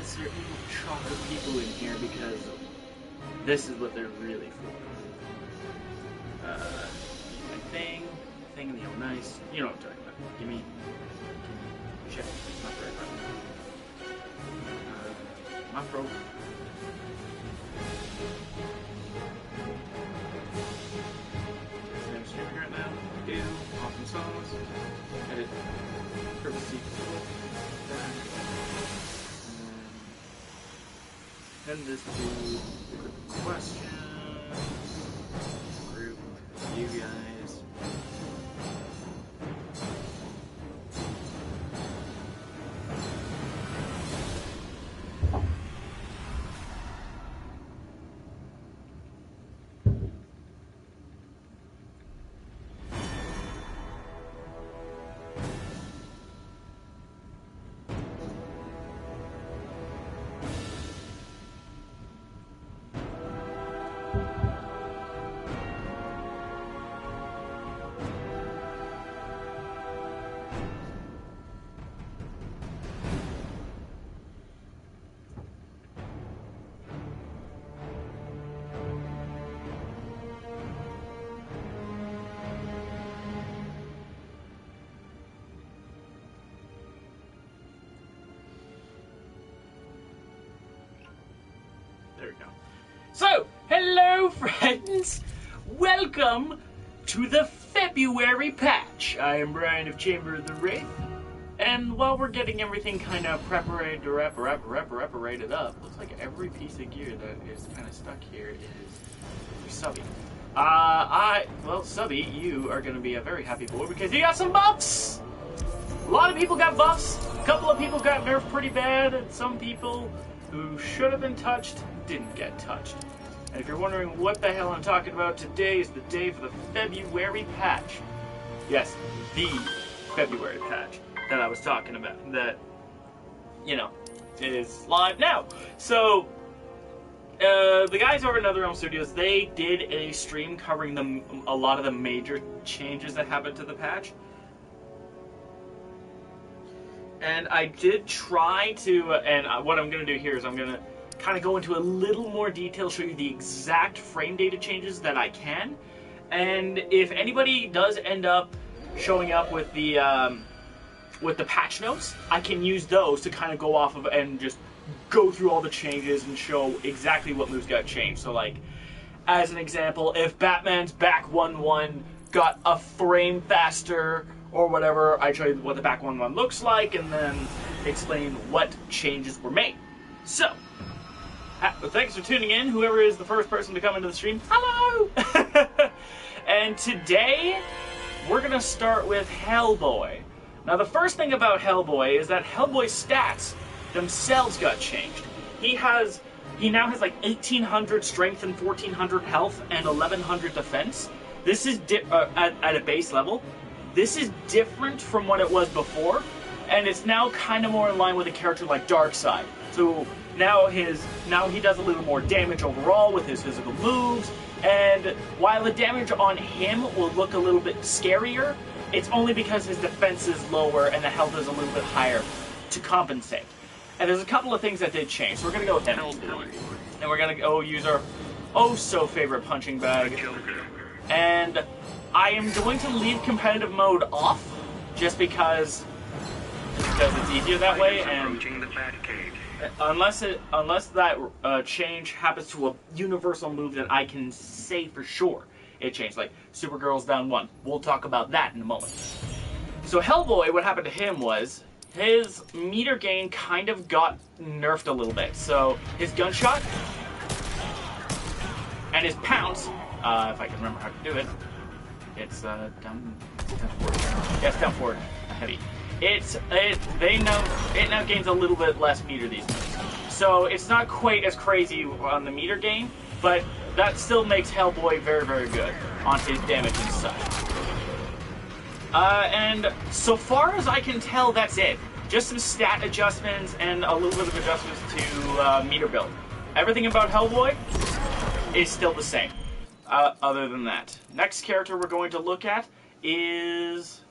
certain chocolate people in here because this is what they're really for. My thing in the old nice. You know what I'm talking about. Give me check. Not very hard. My pro. I'm streaming right now. Do awesome songs. Edit. Privacy. Send this to questions. Group. You guys. There we go. So, hello friends! Welcome to the February patch. I am Brian of Chamber of the Wraith, and while we're getting everything kind of preparated up, looks like every piece of gear that is kind of stuck here is Subby. Well, Subby, you are going to be a very happy boy because you got some buffs! A lot of people got buffs, a couple of people got nerfed pretty bad, and some people who should have been touched didn't get touched. And if you're wondering what the hell I'm talking about, today is the day for the February patch. Yes, the February patch that I was talking about, that, you know, is live now. So, the guys over at NetherRealm Studios, they did a stream covering a lot of the major changes that happened to the patch. And I did try to, and what I'm going to do here is I'm going to kind of go into a little more detail, show you the exact frame data changes that I can. And if anybody does end up showing up with the patch notes, I can use those to kind of go off of and just go through all the changes and show exactly what moves got changed. So like, as an example, if Batman's back 1-1 got a frame faster, or whatever, I show you what the back 1-1 looks like, and then explain what changes were made. So, thanks for tuning in, whoever is the first person to come into the stream. Hello! And today, we're going to start with Hellboy. Now, the first thing about Hellboy is that Hellboy's stats themselves got changed. He now has like 1,800 strength and 1,400 health and 1,100 defense. This is at a base level. This is different from what it was before, and it's now kind of more in line with a character like Darkseid. So now he does a little more damage overall with his physical moves, and while the damage on him will look a little bit scarier, it's only because his defense is lower and the health is a little bit higher to compensate. And there's a couple of things that did change, so we're going to go with Hellboy, and we're going to go use our oh-so-favorite punching bag, and I am going to leave competitive mode off, just because it's easier that way, and unless that change happens to a universal move that I can say for sure it changed, like Supergirl's down 1. We'll talk about that in a moment. So Hellboy, what happened to him was his meter gain kind of got nerfed a little bit. So his gunshot and his pounce, if I can remember how to do it. It's down forward. Yes, down forward. Heavy. It now gains a little bit less meter these days. So it's not quite as crazy on the meter gain, but that still makes Hellboy very, very good on his damage and such. And so far as I can tell, that's it. Just some stat adjustments and a little bit of adjustments to meter build. Everything about Hellboy is still the same. Other than that. Next character we're going to look at is,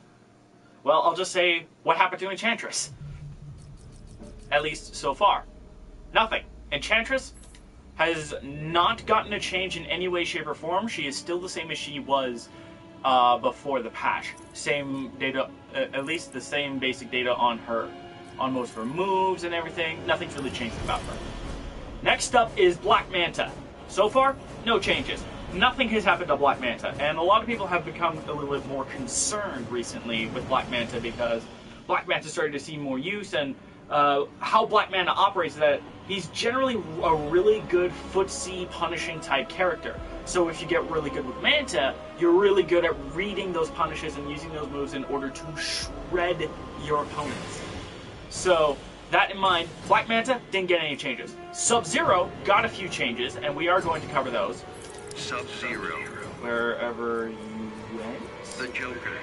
well, I'll just say what happened to Enchantress. At least so far. Nothing. Enchantress has not gotten a change in any way, shape, or form. She is still the same as she was before the patch. Same data, at least the same basic data on her, on most of her moves and everything. Nothing's really changed about her. Next up is Black Manta. So far, no changes. Nothing has happened to Black Manta, and a lot of people have become a little bit more concerned recently with Black Manta because Black Manta started to see more use, and how Black Manta operates is that he's generally a really good footsie punishing type character. So if you get really good with Manta, you're really good at reading those punishes and using those moves in order to shred your opponents. So, that in mind, Black Manta didn't get any changes. SubZero got a few changes, and we are going to cover those. SubZero. Wherever you went. The Joker.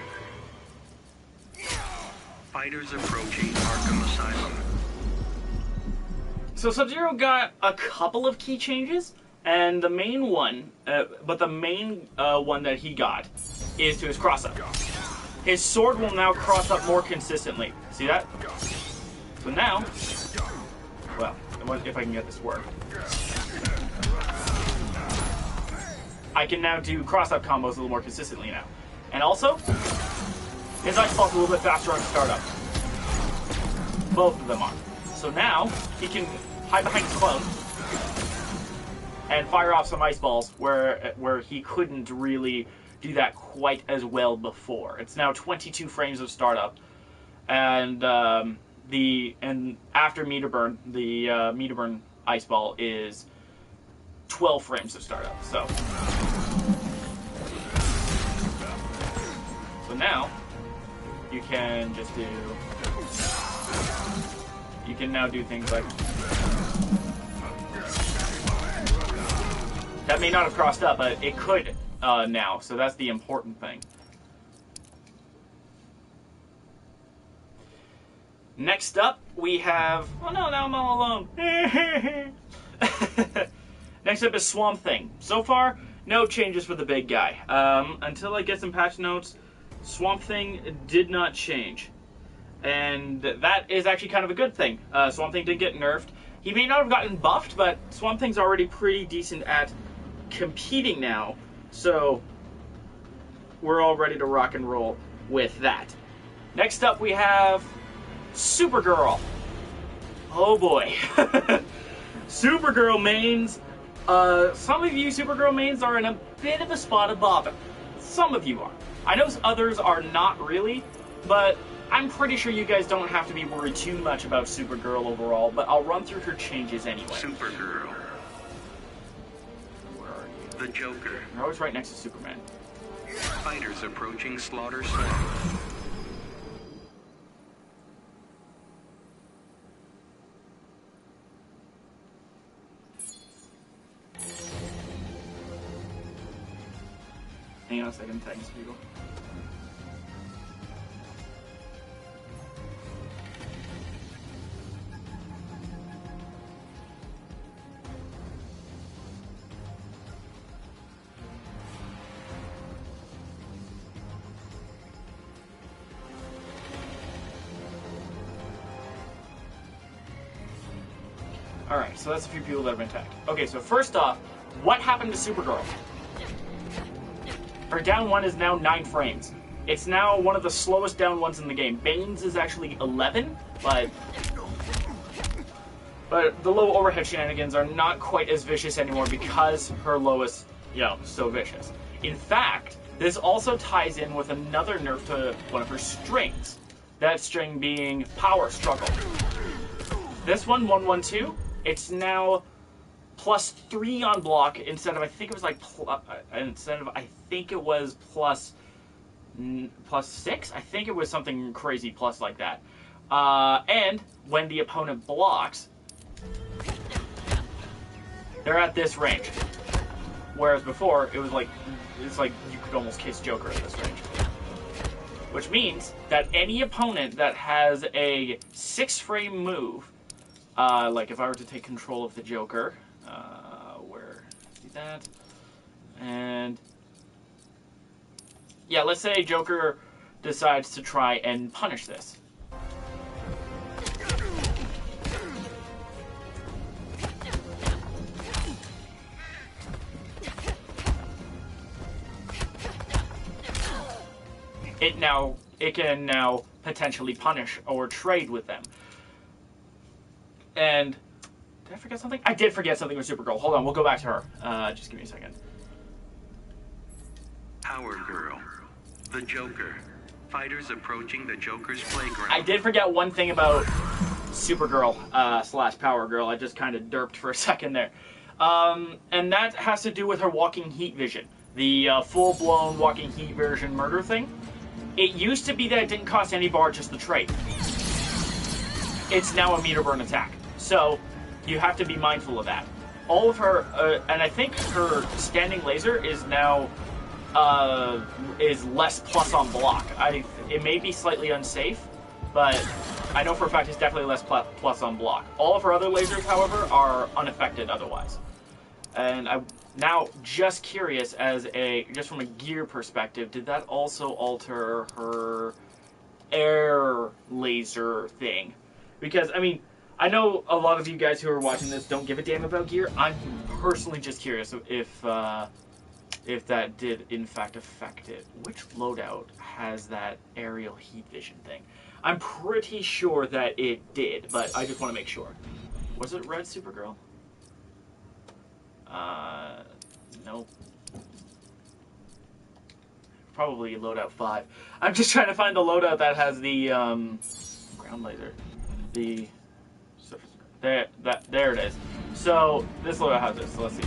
Fighters approaching Arkham Asylum. So SubZero got a couple of key changes, and the main one, one that he got is to his cross-up. His sword will now cross up more consistently. See that? So now, well, if I can get this to work, I can now do cross-up combos a little more consistently now. And also, his ice ball's a little bit faster on startup. Both of them are. So now, he can hide behind his clone and fire off some ice balls where he couldn't really do that quite as well before. It's now 22 frames of startup, and after meter burn, the meter burn ice ball is 12 frames of startup. So now you can just do. You can now do things like that. May not have crossed up, but it could now. So that's the important thing. Next up, we have... Oh no, now I'm all alone. Next up is Swamp Thing. So far, no changes for the big guy. Until I get some patch notes, Swamp Thing did not change. And that is actually kind of a good thing. Swamp Thing did get nerfed. He may not have gotten buffed, but Swamp Thing's already pretty decent at competing now. So we're all ready to rock and roll with that. Next up, we have Supergirl. Oh boy. Supergirl mains. Some of you Supergirl mains are in a bit of a spot of bother. Some of you are. I know others are not really, but I'm pretty sure you guys don't have to be worried too much about Supergirl overall, but I'll run through her changes anyway. Supergirl. Where are you? The Joker. You're always right next to Superman. Fighters approaching Slaughter Slam. Hang on a second, thanks, people. Alright, so that's a few people that have been tagged. Okay, so first off, what happened to Supergirl? Her down one is now 9 frames. It's now one of the slowest down ones in the game. Bane's is actually 11, but the low overhead shenanigans are not quite as vicious anymore because her low is, so vicious. In fact, this also ties in with another nerf to one of her strings. That string being Power Struggle. This one, 112, it's now +3 on block instead of I think it was +6. I think it was something crazy plus like that. And when the opponent blocks, they're at this range. Whereas before it's like you could almost kiss Joker at this range. Which means that any opponent that has a 6-frame move, like if I were to take control of the Joker, see that, and yeah, let's say Joker decides to try and punish this. it can now potentially punish or trade with them. And did I forget something? I did forget something with Supergirl. Hold on, we'll go back to her. Just give me a second. Power Girl. The Joker. Fighters approaching the Joker's playground. I did forget one thing about Supergirl / Power Girl. I just kind of derped for a second there. And that has to do with her walking heat vision. The full-blown walking heat version murder thing. It used to be that it didn't cost any bar, just the trait. It's now a meter burn attack. So you have to be mindful of that. All of her, and I think her standing laser is now is less plus on block. It may be slightly unsafe, but I know for a fact it's definitely less plus on block. All of her other lasers, however, are unaffected otherwise. And I'm now just curious, just from a gear perspective, did that also alter her air laser thing? Because, I mean, I know a lot of you guys who are watching this don't give a damn about gear. I'm personally just curious if that did in fact affect it. Which loadout has that aerial heat vision thing? I'm pretty sure that it did, but I just want to make sure. Was it red Supergirl? Nope. Probably loadout 5. I'm just trying to find the loadout that has the ground laser. The there it is. So this loadout has this. So let's see.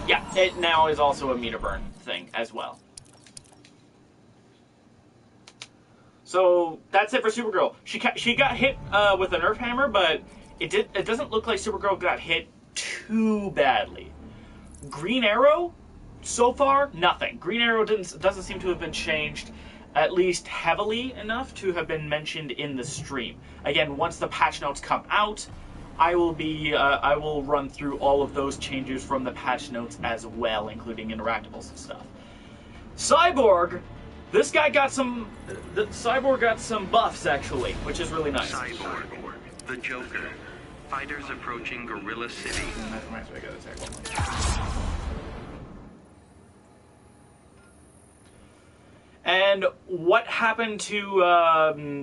Yeah, it now is also a meter burn thing as well. So that's it for Supergirl. She got hit with a Nerf hammer, but it doesn't look like Supergirl got hit too badly. Green Arrow, so far nothing. Green Arrow doesn't seem to have been changed, at least heavily enough to have been mentioned in the stream. Again, once the patch notes come out, I will run through all of those changes from the patch notes as well, including interactables and stuff. Cyborg, this guy got some. The Cyborg got some buffs actually, which is really nice. Cyborg, the Joker. Fighters approaching Gorilla City. That reminds me, I gotta attack one more. And what happened to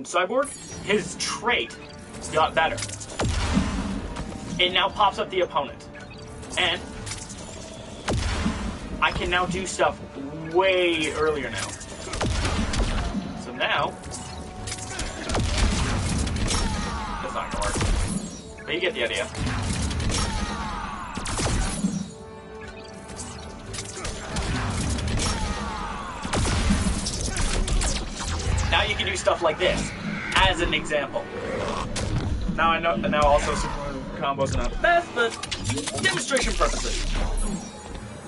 Cyborg? His trait got better. It now pops up the opponent. And I can now do stuff way earlier now. So now, that's not gonna work. But you get the idea. Now you can do stuff like this, as an example. Now I know, now also super combos are not the best, but demonstration purposes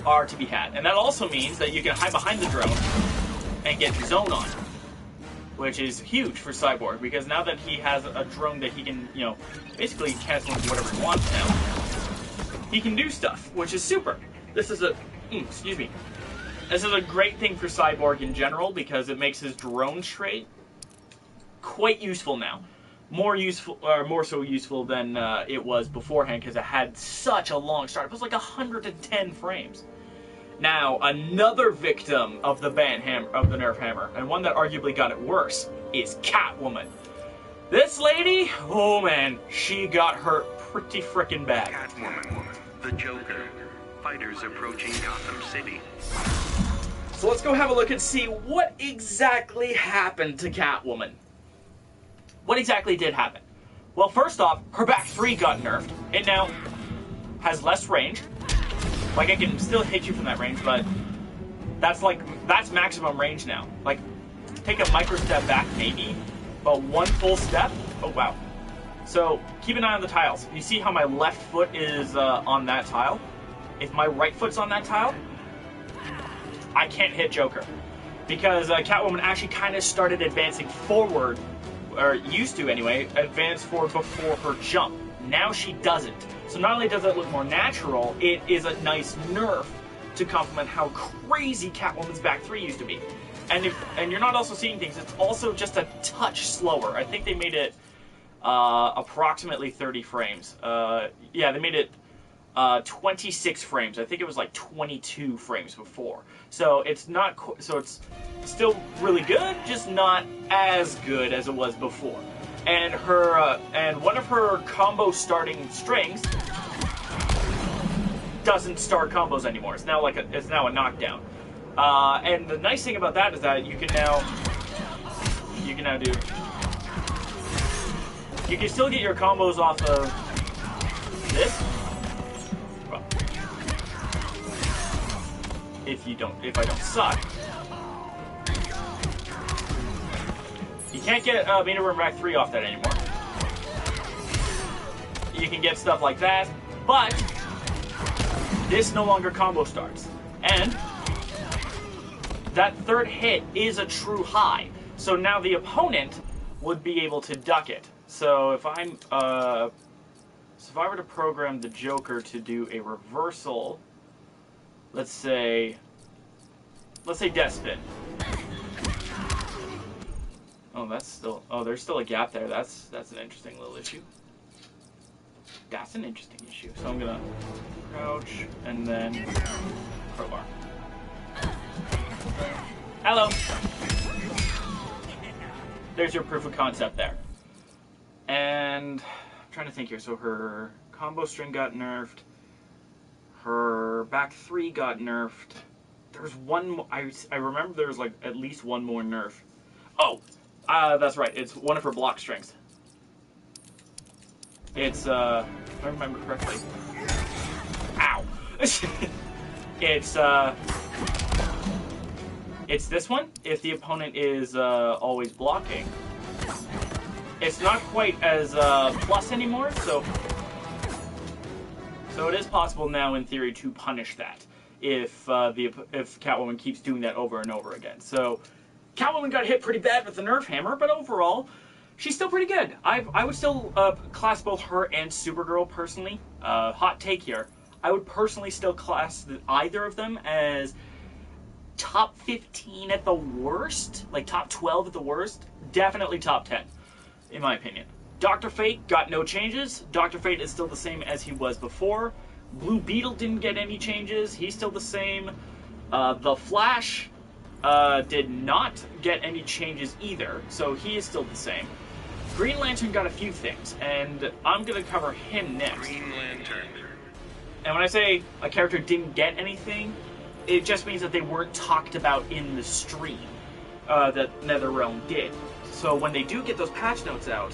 are to be had. And that also means that you can hide behind the drone and get zone on, which is huge for Cyborg, because now that he has a drone that he can, you know, basically cancel into whatever he wants now, he can do stuff, which is super. This is excuse me. This is a great thing for Cyborg in general, because it makes his drone trait quite useful now. More so useful than it was beforehand, because it had such a long start. It was like 110 frames. Now, another victim of the Nerf hammer, and one that arguably got it worse, is Catwoman. This lady, oh man, she got hurt pretty frickin' bad. Catwoman, the Joker. Fighters approaching Gotham City. So let's go have a look and see what exactly happened to Catwoman. What exactly did happen? Well, first off, her back 3 got nerfed. It now has less range. Like, I can still hit you from that range, but that's maximum range now. Like, take a micro step back maybe, but one full step, oh wow. So keep an eye on the tiles. You see how my left foot is on that tile? If my right foot's on that tile, I can't hit Joker. Because Catwoman actually kind of started advancing forward, or used to anyway, advance forward before her jump. Now she doesn't. So not only does it look more natural, it is a nice nerf to complement how crazy Catwoman's back 3 used to be. And you're not also seeing things, it's also just a touch slower. I think they made it approximately 30 frames. Yeah, they made it 26 frames. I think it was like 22 frames before. So it's not. So it's still really good, just not as good as it was before. And her and one of her combo starting strings doesn't start combos anymore. It's now it's now a knockdown. And the nice thing about that is that you can now do. You can still get your combos off of this. Well, if I don't suck. You can't get Manta Room Rack 3 off that anymore. You can get stuff like that, but this no longer combo starts. And that third hit is a true high. So now the opponent would be able to duck it. So if I were to program the Joker to do a reversal, let's say Death Spin. Oh, there's still a gap there. That's an interesting little issue. That's an interesting issue. So I'm gonna crouch and then crowbar. Hello. There's your proof of concept there. And I'm trying to think here. So her combo string got nerfed. Her back 3 got nerfed. There's one more. I remember there was like at least one more nerf. Oh, that's right. It's one of her block strings. It's if I remember correctly. Ow. It's this one. If the opponent is always blocking, it's not quite as plus anymore. So it is possible now, in theory, to punish that if Catwoman keeps doing that over and over again. So Catwoman got hit pretty bad with the Nerf hammer, but overall, she's still pretty good. I would still class both her and Supergirl personally. Hot take here. I would personally still class either of them as top 15 at the worst, like top 12 at the worst. Definitely top 10, in my opinion. Dr. Fate got no changes. Dr. Fate is still the same as he was before. Blue Beetle didn't get any changes. He's still the same. The Flash did not get any changes either, so he is still the same. Green Lantern got a few things, and I'm going to cover him next. Green Lantern. And when I say a character didn't get anything, it just means that they weren't talked about in the stream that NetherRealm did. So when they do get those patch notes out,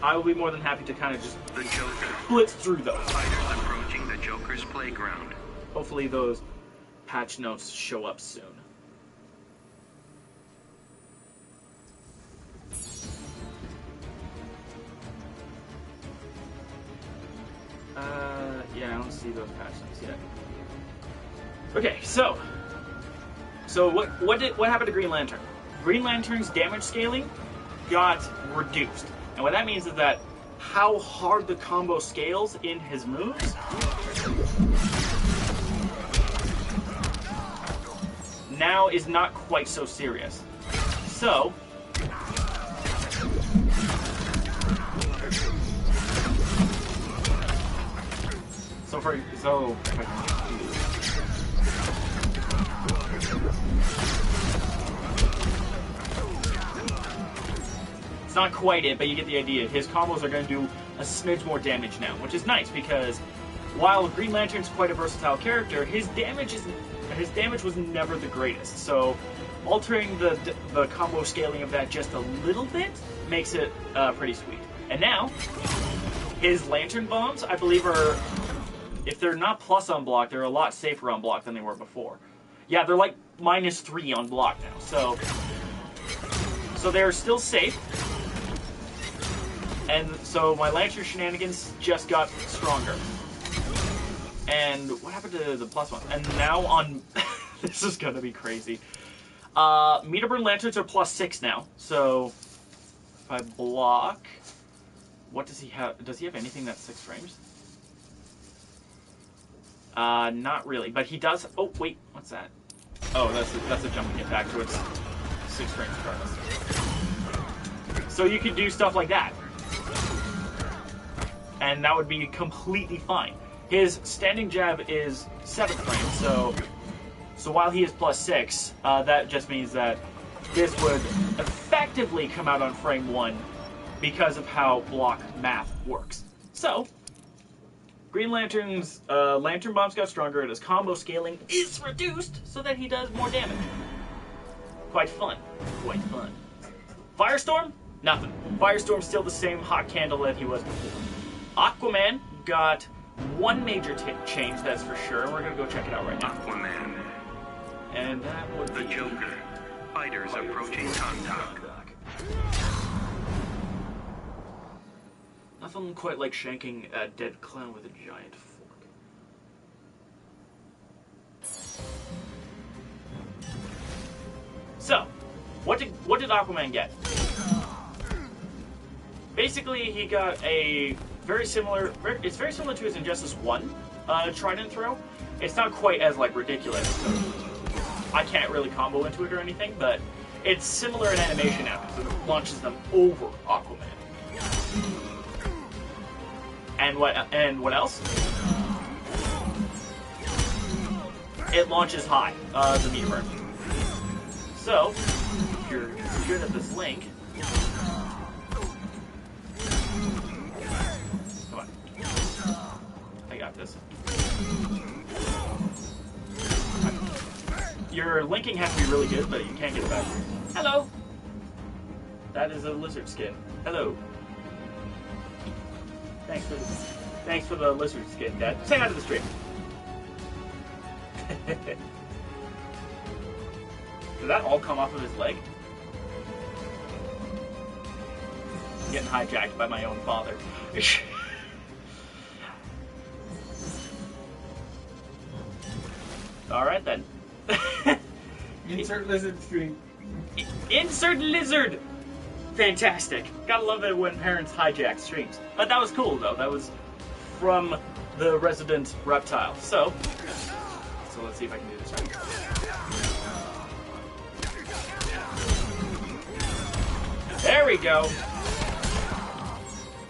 I will be more than happy to kind of just The Joker. blitz through those. Fighters approaching the Joker's playground. Hopefully those patch notes show up soon. Yeah, I don't see those patch notes yet. Okay, so what happened to Green Lantern? Green Lantern's damage scaling got reduced. And what that means is that how hard the combo scales in his moves now is not quite so serious. So it's not quite it, but you get the idea. His combos are going to do a smidge more damage now, which is nice because while Green Lantern's quite a versatile character, his damage was never the greatest. So altering the combo scaling of that just a little bit makes it pretty sweet. And now his Lantern bombs, I believe, are, if they're not plus on block, they're a lot safer on block than they were before. Yeah, they're like -3 on block now. So they're still safe. And so my Lantern shenanigans just got stronger. And what happened to the plus one? And now on... this is going to be crazy. Meter Burn Lanterns are +6 now. So if I block... What does he have? Does he have anything that's 6 frames? Not really. But he does... Oh, wait. What's that? Oh, that's a jumping attack, so it's 6 frames regardless. So you can do stuff like that. And that would be completely fine. His standing jab is 7 frames, so while he is +6, that just means that this would effectively come out on frame 1 because of how block math works. So, Green Lantern's Lantern Bombs got stronger and his combo scaling is reduced so that he does more damage. Quite fun. Quite fun. Firestorm? Nothing. Firestorm's still the same hot candle that he was before. Aquaman got one major change, that's for sure, and we're going to go check it out right now. Aquaman. And that would The be... Joker. Fighters approaching contact. Nothing quite like shanking a dead clown with a giant fork. So, what did Aquaman get? Basically, he got a very similar. It's very similar to his Injustice 1 Trident throw. It's not quite as like ridiculous. So I can't really combo into it or anything, but it's similar in animation now because it launches them over Aquaman. And what else? It launches high, the meter burn. So, if you're good at this link, come on, I got this. Your linking has to be really good, but you can't get it back. Hello. That is a lizard skin. Hello. Thanks for the lizard skin, Dad. Say hi to the stream. Did that all come off of his leg? I'm getting hijacked by my own father. Alright then. Insert lizard stream. Insert lizard! Fantastic. Gotta love it when parents hijack streams. But that was cool, though. That was from the resident reptile. So let's see if I can do this right. There we go.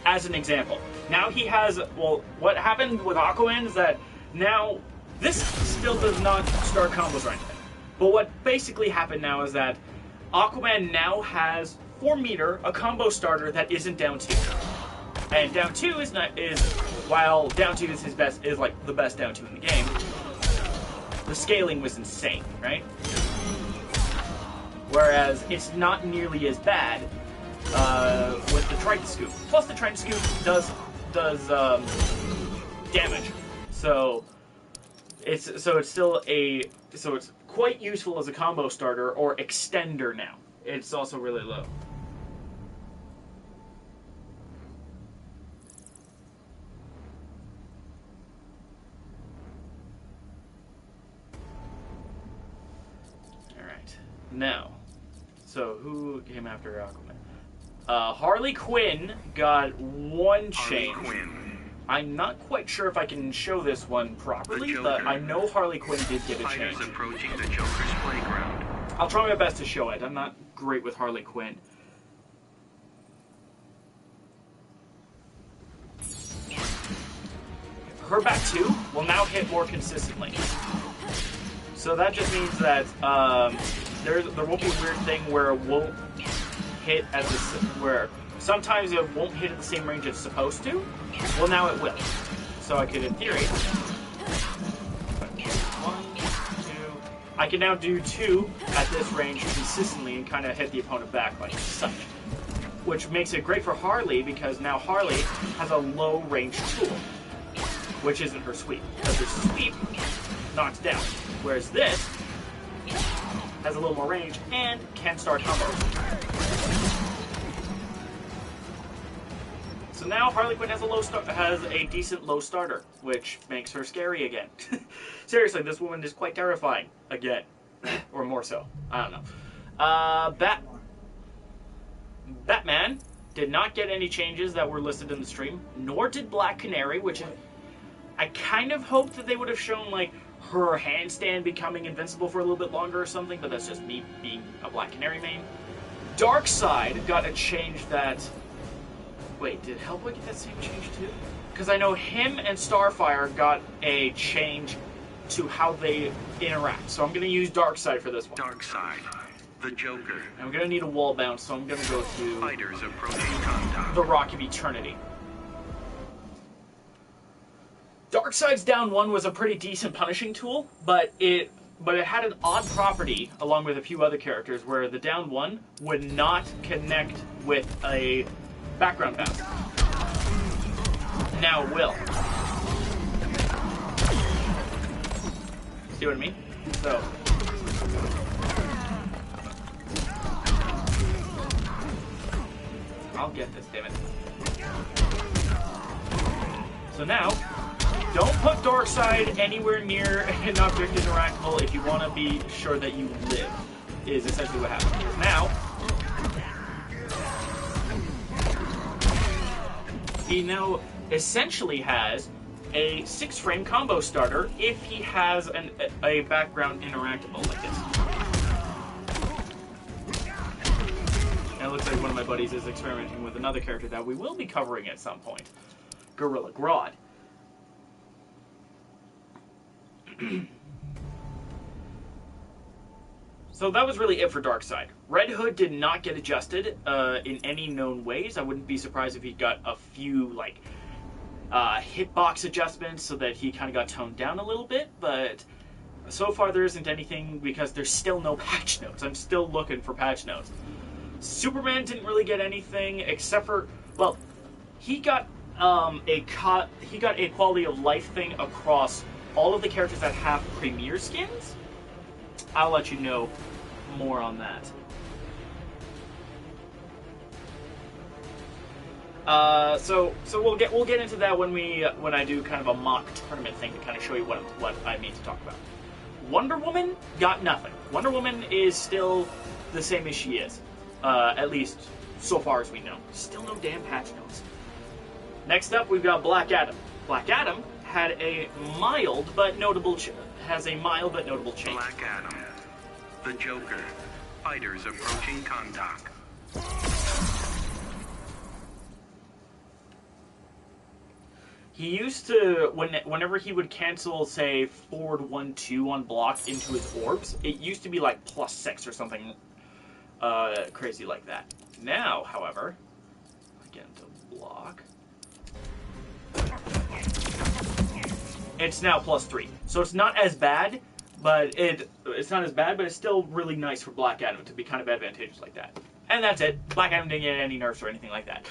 As an example. Now he has, well, what happened with Aquaman is that now, this still does not start combos or anything. But what basically happened now is that Aquaman now has 4 meter, a combo starter that isn't down 2. And down 2 while down 2 is his best, is like the best down 2 in the game, the scaling was insane, right? Whereas it's not nearly as bad with the Triton Scoop. Plus the Triton Scoop does damage. So it's quite useful as a combo starter or extender now. It's also really low. Alright. Now, so who came after Aquaman? Harley Quinn got one change. Harley Quinn. I'm not quite sure if I can show this one properly, but I know Harley Quinn did get a change. Fighters approaching the Joker's playground. I'll try my best to show it. I'm not great with Harley Quinn. Her back 2 will now hit more consistently. So that just means that there won't be a weird thing where it won't hit at the where sometimes it won't hit at the same range it's supposed to. Well, now it will. So I could, in theory, 1, 2. I can now do 2 at this range consistently and kind of hit the opponent back like such. Which makes it great for Harley because now Harley has a low range tool, which isn't her sweep. Because her sweep knocks down. Whereas this has a little more range and can start combos. So now Harley Quinn has a decent low starter, which makes her scary again. Seriously, this woman is quite terrifying again, or more so. I don't know. Batman did not get any changes that were listed in the stream, nor did Black Canary, which I kind of hoped that they would have shown like her handstand becoming invincible for a little bit longer or something, but that's just me being a Black Canary main. Darkseid got a change that... Wait, did Hellboy get that same change too? because I know him and Starfire got a change to how they interact. So I'm going to use Darkseid for this one. Darkseid, the Joker. I'm going to need a wall bounce, so I'm going to go to Fighters approaching contact. the Rock of Eternity. Darkseid's down 1 was a pretty decent punishing tool, but it had an odd property, along with a few other characters, where the down 1 would not connect with a background bounce. Now it will. See what I mean? So. I'll get this, damn it. So now, don't put Darkseid anywhere near an object interactable if you want to be sure that you live, is essentially what happens. Now, he now essentially has a 6-frame combo starter if he has a background interactable like this. And it looks like one of my buddies is experimenting with another character that we will be covering at some point. Gorilla Grodd. So that was really it for Darkseid. Red Hood did not get adjusted in any known ways. I wouldn't be surprised if he got a few like hitbox adjustments so that he kind of got toned down a little bit, but so far there isn't anything because there's still no patch notes. I'm still looking for patch notes. Superman didn't really get anything except for, well, he got a quality of life thing across all of the characters that have premier skins. I'll let you know more on that. So we'll get into that when I do kind of a mock tournament thing to kind of show you what I mean to talk about. Wonder Woman got nothing. Wonder Woman is still the same as she is, at least so far as we know. Still no damn patch notes. Next up, we've got Black Adam. Black Adam had a mild but notable change. Black Adam, the Joker. Fighters approaching contact. He used to, whenever he would cancel, say, forward 1-2 on block into his orbs, it used to be like +6 or something crazy like that. Now, however, again to block, it's now +3. So it's not as bad, but it's not as bad, but it's still really nice for Black Adam to be kind of advantageous like that. And that's it. Black Adam didn't get any nerfs or anything like that.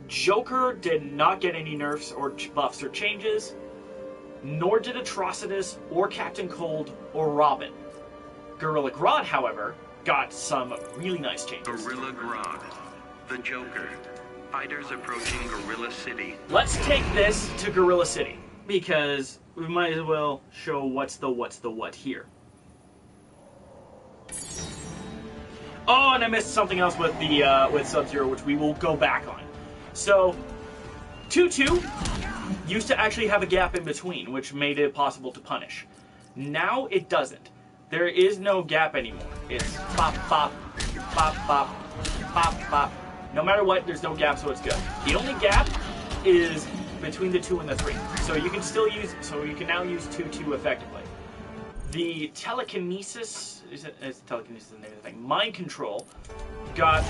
Joker did not get any nerfs or buffs or changes, nor did Atrocitus or Captain Cold or Robin. Gorilla Grodd, however, got some really nice changes. Gorilla Grodd, the Joker. Fighters approaching Gorilla City. Let's take this to Gorilla City, because we might as well show what's the what here. Oh, and I missed something else with the with SubZero, which we will go back on. So, 2-2 used to actually have a gap in between, which made it possible to punish. Now it doesn't. There is no gap anymore. It's pop, pop, pop, pop, pop, pop. No matter what, there's no gap, so it's good. The only gap is between the 2 and the 3. So you can still use, so you can now use 2-2 effectively. The telekinesis, is telekinesis the name of the thing? Mind control got...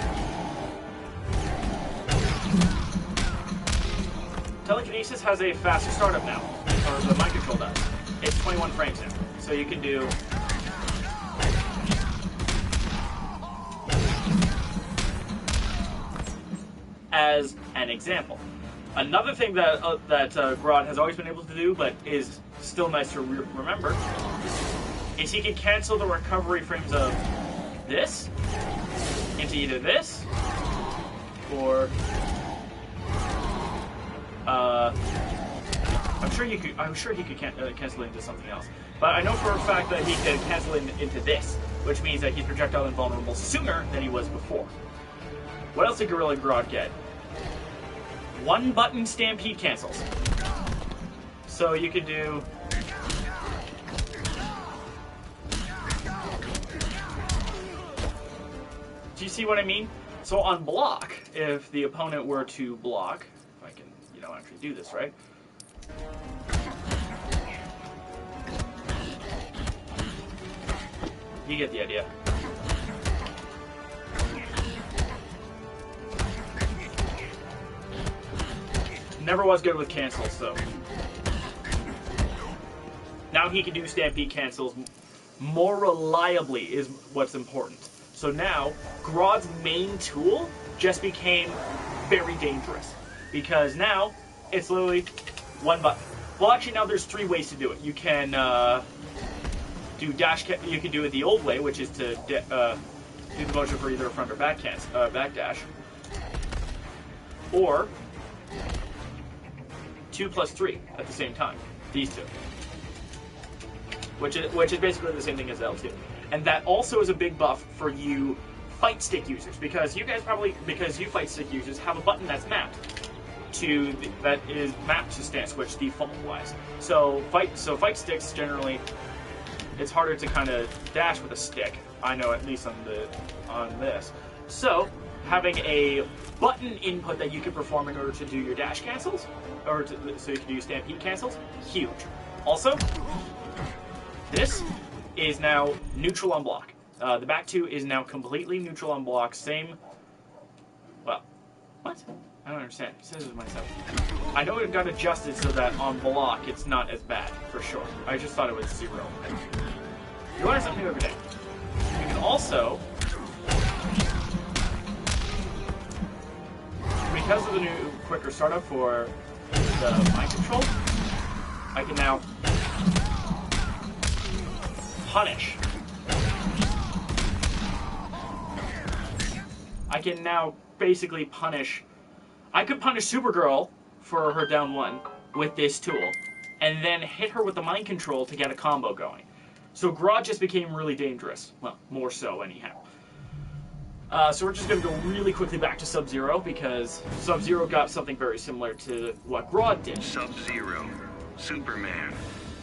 Telekinesis has a faster startup now, or the mind control does. It's 21 frames now, so you can do... As an example. Another thing that Grodd has always been able to do, but is still nice to remember, is he can cancel the recovery frames of this into either this, or... I'm sure he could cancel it into something else. But I know for a fact that he can cancel it into this, which means that he's projectile invulnerable sooner than he was before. What else did Gorilla Grodd get? 1-button stampede cancels. So you could do... Do you see what I mean? So on block, if the opponent were to block, if I can, don't actually do this, right? You get the idea. Never was good with cancels, so. Now he can do stampede cancels more reliably is what's important. So now, Grodd's main tool just became very dangerous. Because now, it's literally one button. Well, actually, now there's 3 ways to do it. You can do dash. You can do it the old way, which is to do the motion for either a front or back dash. Or 2 plus 3 at the same time. These two. Which is basically the same thing as L2. And that also is a big buff for you fight stick users, because you fight stick users have a button that's mapped to stand switch default wise. So fight sticks generally, it's harder to kind of dash with a stick. I know, at least on this. So having a button input that you can perform in order to do your dash cancels, so you can do stampede cancels, huge. Also, this is now neutral on block. The back 2 is now completely neutral on block. Same. Well, what? I don't understand. It says it myself. I know it got adjusted so that on block it's not as bad, for sure. I just thought it was 0. You learn something new every day. You can also, because of the new quicker startup for the mind control, I can now punish. I can now basically punish. I could punish Supergirl for her down 1 with this tool, and then hit her with the mind control to get a combo going. So Grodd just became really dangerous. Well, more so anyhow. So we're just going to go really quickly back to SubZero, because SubZero got something very similar to what Grodd did. SubZero, Superman,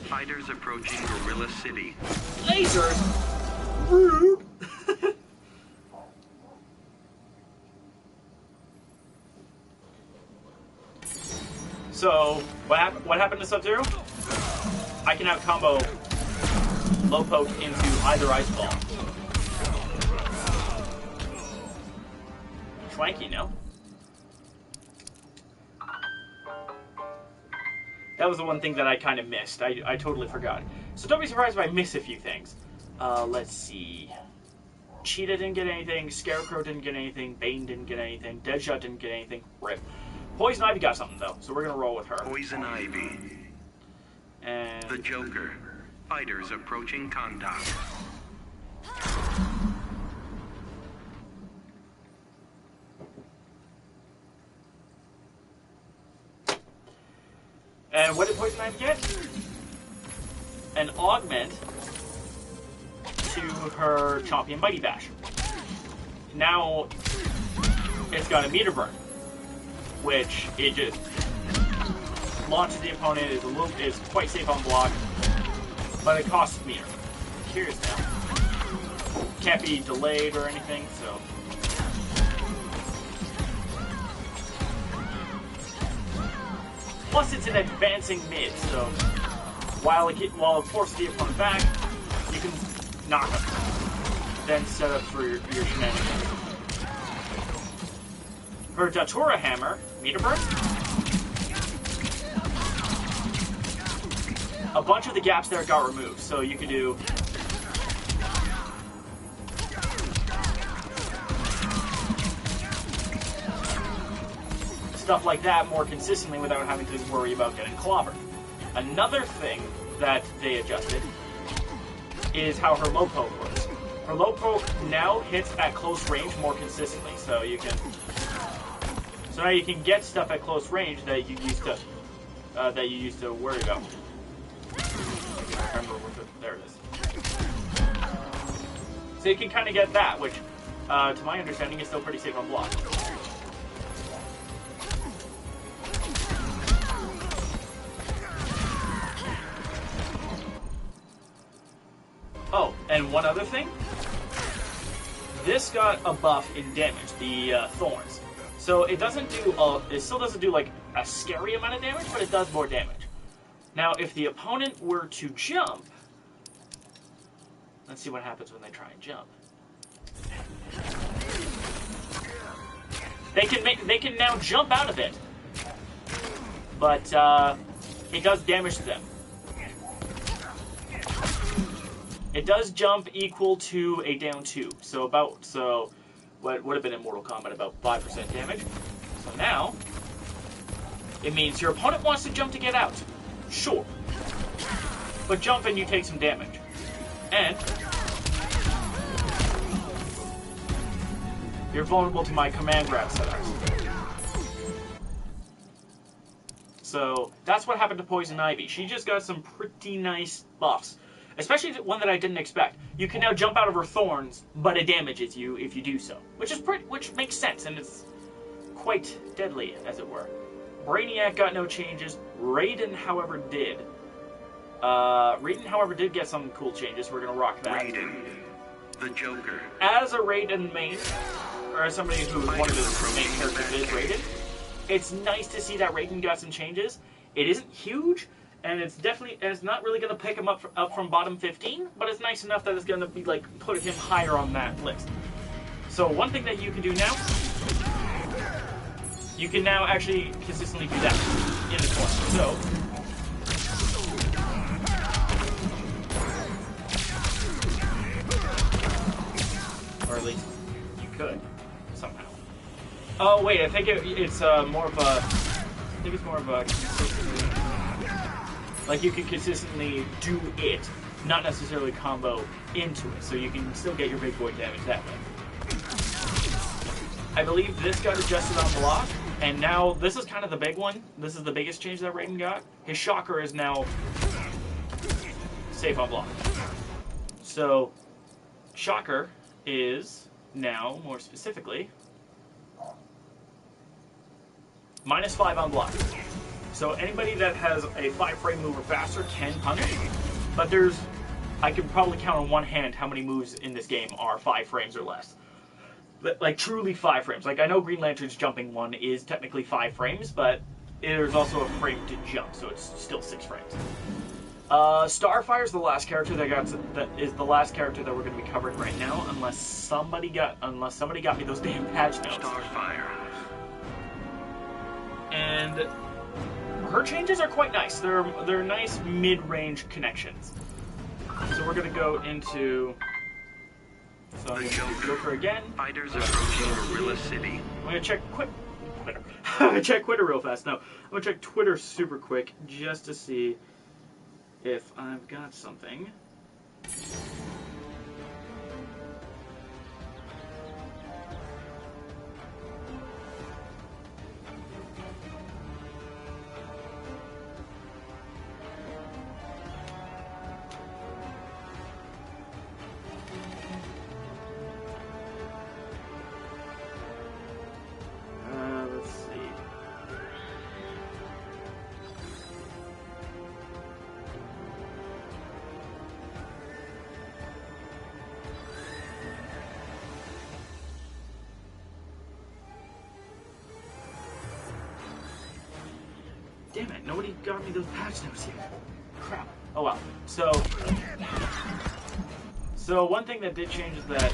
fighters approaching Gorilla City. Lasers? Rude! So, what happened to SubZero? I can out combo low poke into either ice ball. Schwanky, no? That was the one thing that I kind of missed. I totally forgot. So don't be surprised if I miss a few things. Let's see. Cheetah didn't get anything. Scarecrow didn't get anything. Bane didn't get anything. Deadshot didn't get anything. Rip. Poison Ivy got something, though, so we're going to roll with her. Poison Ivy. And The Joker. Fighters approaching Conduct. And what did Poison Ivy get? An augment to her Chompy and Mighty Bash. Now, it's got a meter burn, which it just launches the opponent, is quite safe on block, but it costs meter. Curious now. Can't be delayed or anything, so. Plus, it's an advancing mid, so while it forces the opponent back, you can knock him. Then set up for your shenanigans. Her Datura Hammer, meter burn. A bunch of the gaps there got removed, so you can do stuff like that more consistently without having to worry about getting clobbered. Another thing that they adjusted is how her low poke works. Her low poke now hits at close range more consistently, so you can. So now you can get stuff at close range that you used to worry about. Remember, there it is. So you can kind of get that, which, to my understanding, is still pretty safe on block. Oh, and one other thing. This got a buff in damage, the thorns. So it doesn't do, it still doesn't do like a scary amount of damage, but it does more damage. Now, if the opponent were to jump, let's see what happens when they try and jump. They can now jump out of it, but it does damage to them. It does jump equal to a down 2, so what would have been in Mortal Kombat about 5% damage. So now it means your opponent wants to jump to get out, sure, but jump and you take some damage, and you're vulnerable to my command grab setups. So that's what happened to Poison Ivy. She just got some pretty nice buffs, especially one that I didn't expect. You can now jump out of her thorns, but it damages you if you do so, which makes sense, and it's quite deadly, as it were. Brainiac got no changes. Raiden, however, did. Raiden, however, did get some cool changes. We're gonna rock that. Raiden, the Joker. As a Raiden main, or as somebody who one of his main characters is Raiden, it's nice to see that Raiden got some changes. It isn't huge, and it's not really going to pick him up from bottom 15, but it's nice enough that it's going to be like put him higher on that list. So one thing that you can do now, you can now actually consistently do that in the corner. So or at least you could somehow. Oh wait, I think it's more of a. I think it's more of a consistently. Like you can consistently do it, not necessarily combo into it, so you can still get your big boy damage that way. I believe this got adjusted on block, and now this is kind of the big one. This is the biggest change that Raiden got. His Shocker is now safe on block. So Shocker is now, more specifically, -5 on block. So anybody that has a 5-frame move or faster can punish, but I can probably count on one hand how many moves in this game are 5 frames or less. But, like, truly 5 frames. Like, I know Green Lantern's jumping one is technically 5 frames, but there's also a frame to jump, so it's still 6 frames. Starfire's the last character that is the last character that we're going to be covering right now, unless somebody got me those damn patch notes. Starfire. And her changes are quite nice. They're nice mid-range connections. So we're gonna go into. So I'm gonna do Joker again. Fighters approaching Gorilla City. I'm gonna check Twitter. I'm gonna check Twitter real fast. No, I'm gonna check Twitter super quick just to see if I've got something. Let's see. Damn it, nobody got me those patch notes yet. Crap. Oh well. So one thing that did change is that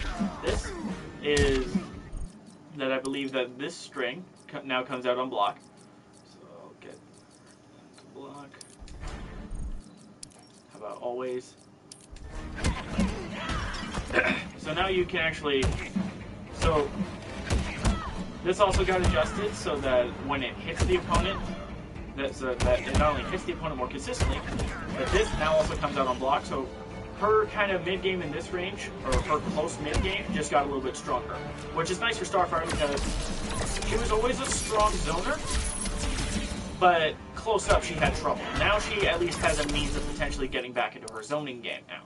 I believe that this string now comes out on block. So I'll get that to block. How about always? So now you can actually. So this also got adjusted so that when it hits the opponent, that it not only hits the opponent more consistently, but this now also comes out on block. So her kind of mid-game in this range, or her close mid-game, just got a little bit stronger. Which is nice for Starfire because she was always a strong zoner, but close up she had trouble. Now she at least has a means of potentially getting back into her zoning game now.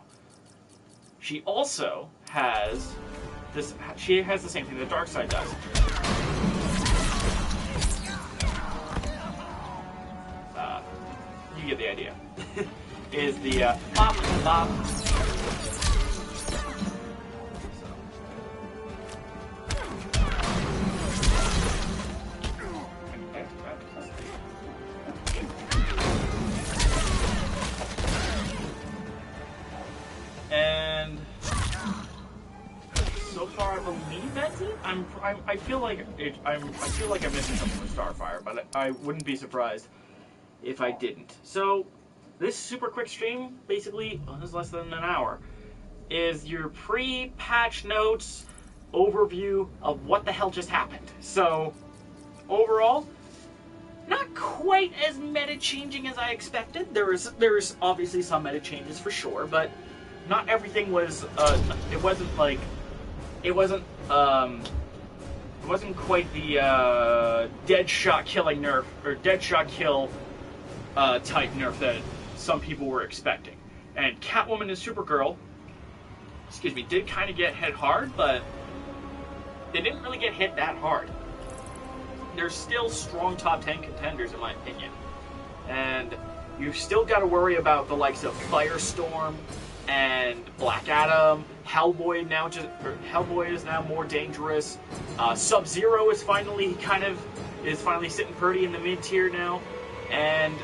She also has this, she has the same thing that Darkseid does. You get the idea. Is the pop, pop. I feel like I feel like I'm missing something with Starfire, but I wouldn't be surprised if I didn't. So this super quick stream, basically, this is less than an hour, is your pre-patch notes overview of what the hell just happened. So overall, not quite as meta changing as I expected. There's obviously some meta changes for sure, but not everything was. It wasn't quite the dead shot killing nerf or dead shot kill type nerf that some people were expecting. And Catwoman and Supergirl, did kind of get hit hard, but they didn't really get hit that hard. They're still strong top 10 contenders in my opinion. And you've still got to worry about the likes of Firestorm and Black Adam. Hellboy is now more dangerous. SubZero is finally sitting pretty in the mid tier now, and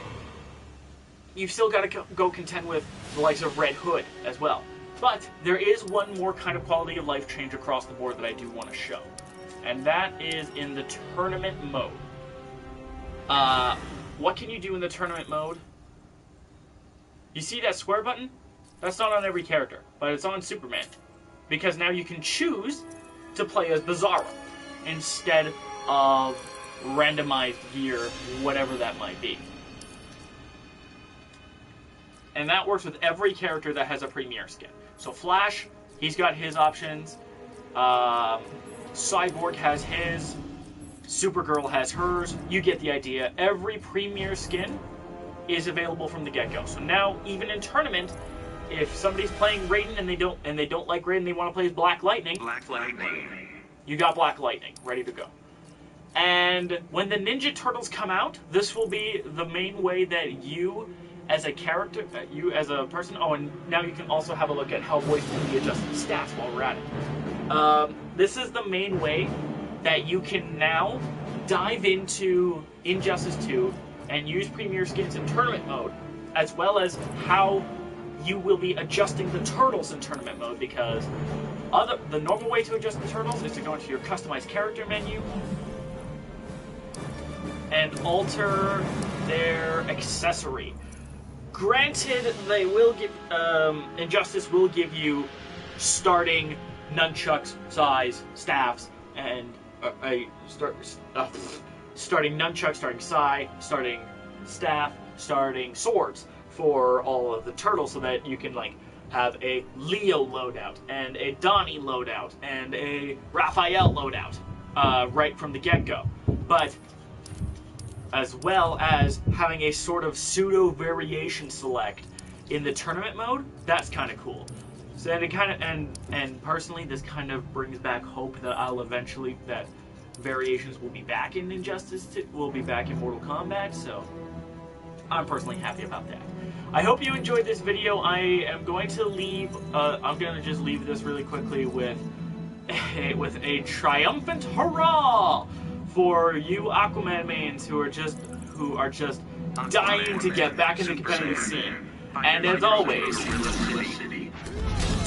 you've still got to go contend with the likes of Red Hood as well. But there is one more kind of quality of life change across the board that I do want to show, and that is in the tournament mode. What can you do in the tournament mode? You see that square button? That's not on every character, but it's on Superman. Because now you can choose to play as Bizarro instead of randomized gear, whatever that might be. And that works with every character that has a premier skin. So Flash, he's got his options. Cyborg has his. Supergirl has hers. You get the idea. Every premier skin is available from the get-go. So now, even in tournament, if somebody's playing Raiden and they don't like Raiden, they want to play as Black Lightning. You got Black Lightning ready to go. And when the Ninja Turtles come out, this will be the main way that you, as a character, you as a person. Oh, and now you can also have a look at Hellboy's fully adjusted stats while we're at it. This is the main way that you can now dive into Injustice 2 and use Premier Skins in tournament mode, as well as how you will be adjusting the turtles in tournament mode, because the normal way to adjust the turtles is to go into your customized character menu and alter their accessory. Granted, they will give Injustice will give you starting nunchucks, size, staffs, and starting nunchuck, starting sai, starting staff, starting swords for all of the turtles, so that you can have a Leo loadout and a Donnie loadout and a Raphael loadout right from the get-go. But as well as having a sort of pseudo variation select in the tournament mode, that's kind of cool. So and personally, this kind of brings back hope that that variations will be back in Injustice 2, will be back in Mortal Kombat. So I'm personally happy about that. I hope you enjoyed this video. I am going to leave. I'm going to just leave this really quickly with a triumphant hurrah for you Aquaman mains who are just dying to get back in the competitive scene. And as always,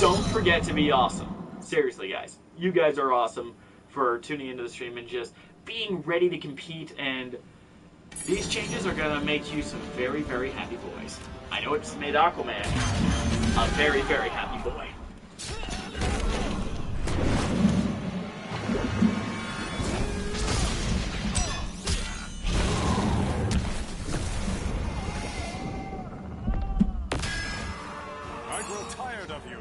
don't forget to be awesome. Seriously, guys, you guys are awesome for tuning into the stream and just being ready to compete. And these changes are gonna make you some very, very happy boys. I know it's made Aquaman a very, very happy boy. I grow tired of you.